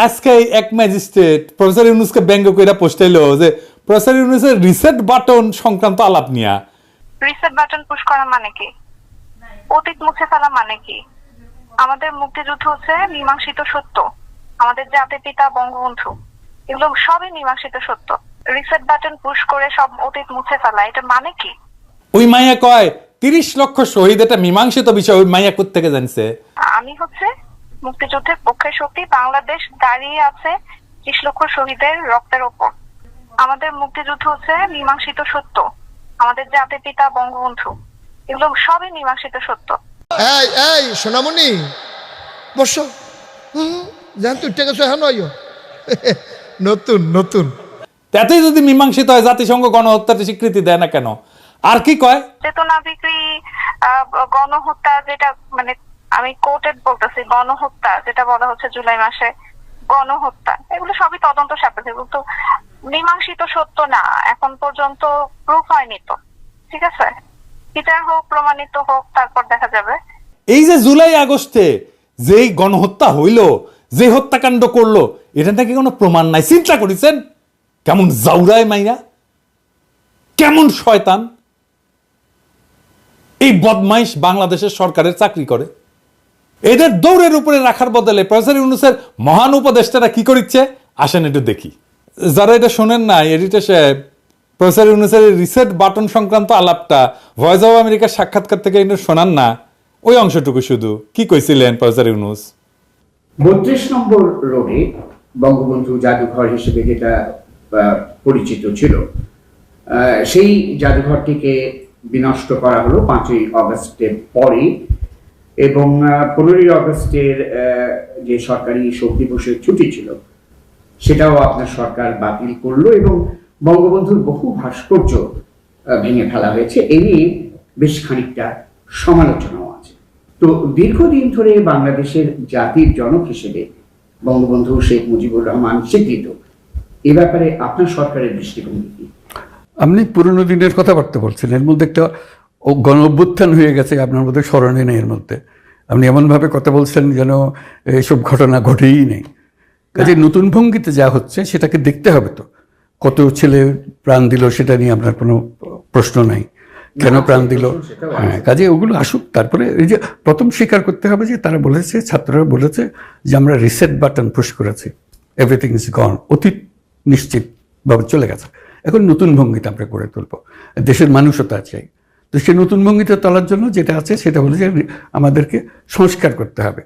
আজকে এক magistrate professor ইউনুসকে ব্যঙ্গ কইরা পোস্টাইলো যে প্রফেসর ইউনুসের রিসেট বাটন সংক্রান্ত আলাপ নিয়া। রিসেট বাটন পুশ করা মানে কি? অতীত মুছে ফেলা মানে কি? আমাদের মুক্তিযুদ্ধ হচ্ছে মীমাংসিত সত্য, আমাদের জাতির পিতা বঙ্গবন্ধু, এগুলো সবই মীমাংসিত সত্য। রিসেট বাটন পুশ করে সব অতীত মুছে ফেলা, এটা মানে কি? ওই মাইয়া কয় 30 লক্ষ শহীদ এটা মীমাংসিত বিষয়। ওই মাইয়া কোত্থেকে জানছে? আমি হচ্ছে মুক্তিযুদ্ধের পক্ষের শক্তি। বাংলাদেশ দাঁড়িয়ে আছে 30 লক্ষ শহীদের রক্তের ওপর। আমাদের মুক্তিযুদ্ধ হচ্ছে মীমাংসিত সত্য, আমাদের জাতির পিতা বঙ্গবন্ধু, এগুলো সবই মীমাংসিত সত্য। এই এই সোনামণি বসো, জান তুই টেকে নতুন নতুন তাতেই যদি মীমাংসিত হয় জাতিসংঘ গণহত্যার স্বীকৃতি দেয় না কেন? আর কি কয়? চেতনা বিক্রি, গণহত্যা, যেটা মানে আমি কোর্টেড বলতেছি, গণহত্যা যেটা বলা হচ্ছে জুলাই মাসে গণহত্যা, এগুলো সবই তদন্ত সাপেক্ষে, কিন্তু মীমাংসিত সত্য না, এখন পর্যন্ত প্রুফ হয়নি তো। ঠিক আছে, বিচার হোক, প্রমাণিত হোক, তারপর দেখা যাবে। এই যে জুলাই আগস্টে যেই গণহত্যা হইল, যে হত্যাকাণ্ড করলো, এটা নাকি কোনো প্রমাণ নাই। চিন্তা করেছেন কেমন জাউরায় মাইয়া, কেমন শয়তান। এই বদমাইশ বাংলাদেশের সরকারের চাকরি করে। এদের দৌড়ের উপরে রাখার বদলে প্রফেসর ইউনূসের মহান উপদেষ্টারা কি করিচ্ছে আসেন একটু দেখি। যারা এটা শোনেন না, এডিটর সাহেব প্রফেসর ইউনূসের রিসেট বাটন সংক্রান্ত আলাপটা ভয়েস অব আমেরিকার সাক্ষাৎকার থেকে একটু শোনান না, ওই অংশটুকু শুধু। কি কইছিলেন প্রফেসর ইউনূস? 32 নম্বর রোডে বঙ্গবন্ধু জাদুঘর হিসেবে যেটা পরিচিত ছিল, সেই জাদুঘরটিকে বিনষ্ট করা হলো 5ই অগস্টের পরে, এবং 15ই অগস্টের যে সরকারি শোক দিবসের ছুটি ছিল সেটাও আপনার সরকার বাতিল করলো, এবং বঙ্গবন্ধুর বহু ভাস্কর্য ভেঙে ফেলা হয়েছে। এই নিয়ে বেশ খানিকটা সমালোচনাও আছে। তো দীর্ঘদিন ধরে বাংলাদেশের জাতির জনক হিসেবে বঙ্গবন্ধু শেখ মুজিবুর রহমান স্বীকৃত, এ ব্যাপারে আপনার সরকারের দৃষ্টিভঙ্গি কি? আপনি পুরনো দিনের কথাবার্তা বলছেন, এর মধ্যে একটা গণ অভ্যুত্থান হয়ে গেছে, আপনার মধ্যে স্মরণে নেই। এর মধ্যে আপনি এমনভাবে কথা বলছেন যেন এইসব ঘটনা ঘটেই নেই। কাজে নতুন ভঙ্গিতে যা হচ্ছে সেটাকে দেখতে হবে। তো কত ছেলে প্রাণ দিল সেটা নিয়ে আপনার কোনো প্রশ্ন নাই, কেন প্রাণ দিল। হ্যাঁ, কাজে ওগুলো আসুক। তারপরে এই যে প্রথম স্বীকার করতে হবে যে তারা বলেছে, ছাত্ররা বলেছে যে আমরা রিসেট বাটন পুশ করেছি, এভরিথিং ইজ গন, অতীত নিশ্চিতভাবে চলে গেছে। এখন নতুন ভঙ্গিতে আমরা গড়ে তুলব, দেশের মানুষও তা চাই। তো সে নতুন ভঙ্গিতে তোলার জন্য যেটা আছে সেটা হলো যে আমাদেরকে সংস্কার করতে হবে।